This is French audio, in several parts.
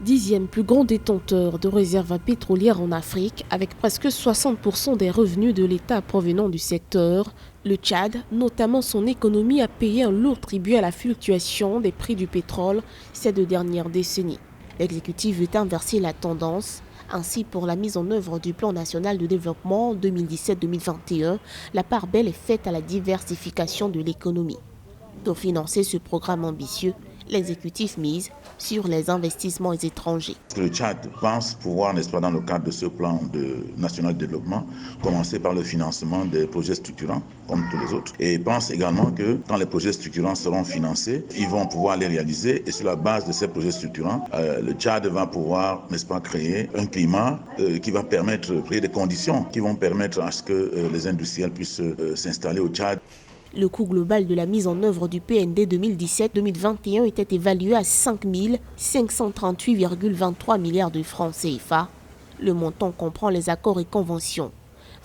10e plus grand détenteur de réserves pétrolières en Afrique, avec presque 60% des revenus de l'État provenant du secteur, le Tchad, notamment son économie, a payé un lourd tribut à la fluctuation des prix du pétrole ces 2 dernières décennies. L'exécutif veut inverser la tendance. Ainsi, pour la mise en œuvre du plan national de développement 2017-2021, la part belle est faite à la diversification de l'économie. Pour financer ce programme ambitieux, l'exécutif mise sur les investissements étrangers. Le Tchad pense pouvoir, n'est-ce pas, dans le cadre de ce plan national de développement, commencer par le financement des projets structurants, comme tous les autres. Et pense également que quand les projets structurants seront financés, ils vont pouvoir les réaliser. Et sur la base de ces projets structurants, le Tchad va pouvoir, n'est-ce pas, créer un climat qui va permettre, créer des conditions qui vont permettre à ce que les industriels puissent s'installer au Tchad. Le coût global de la mise en œuvre du PND 2017-2021 était évalué à 5 538,23 milliards de francs CFA. Le montant comprend les accords et conventions.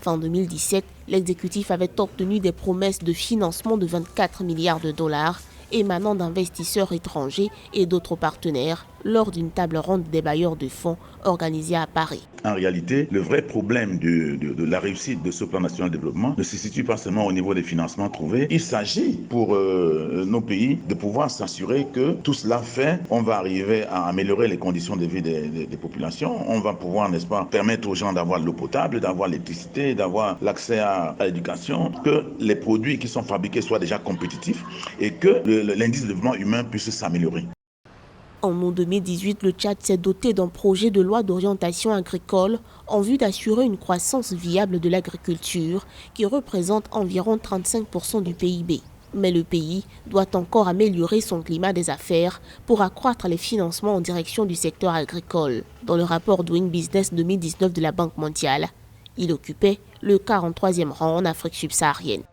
Fin 2017, l'exécutif avait obtenu des promesses de financement de 24 milliards de dollars émanant d'investisseurs étrangers et d'autres partenaires lors d'une table ronde des bailleurs de fonds organisée à Paris. En réalité, le vrai problème de la réussite de ce plan national de développement ne se situe pas seulement au niveau des financements trouvés. Il s'agit pour nos pays de pouvoir s'assurer que tout cela fait, on va arriver à améliorer les conditions de vie des populations. On va pouvoir, n'est-ce pas, permettre aux gens d'avoir l'eau potable, d'avoir l'électricité, d'avoir l'accès à l'éducation, que les produits qui sont fabriqués soient déjà compétitifs et que l'indice de développement humain puisse s'améliorer. En août 2018, le Tchad s'est doté d'un projet de loi d'orientation agricole en vue d'assurer une croissance viable de l'agriculture qui représente environ 35% du PIB. Mais le pays doit encore améliorer son climat des affaires pour accroître les financements en direction du secteur agricole. Dans le rapport Doing Business 2019 de la Banque mondiale, il occupait le 43e rang en Afrique subsaharienne.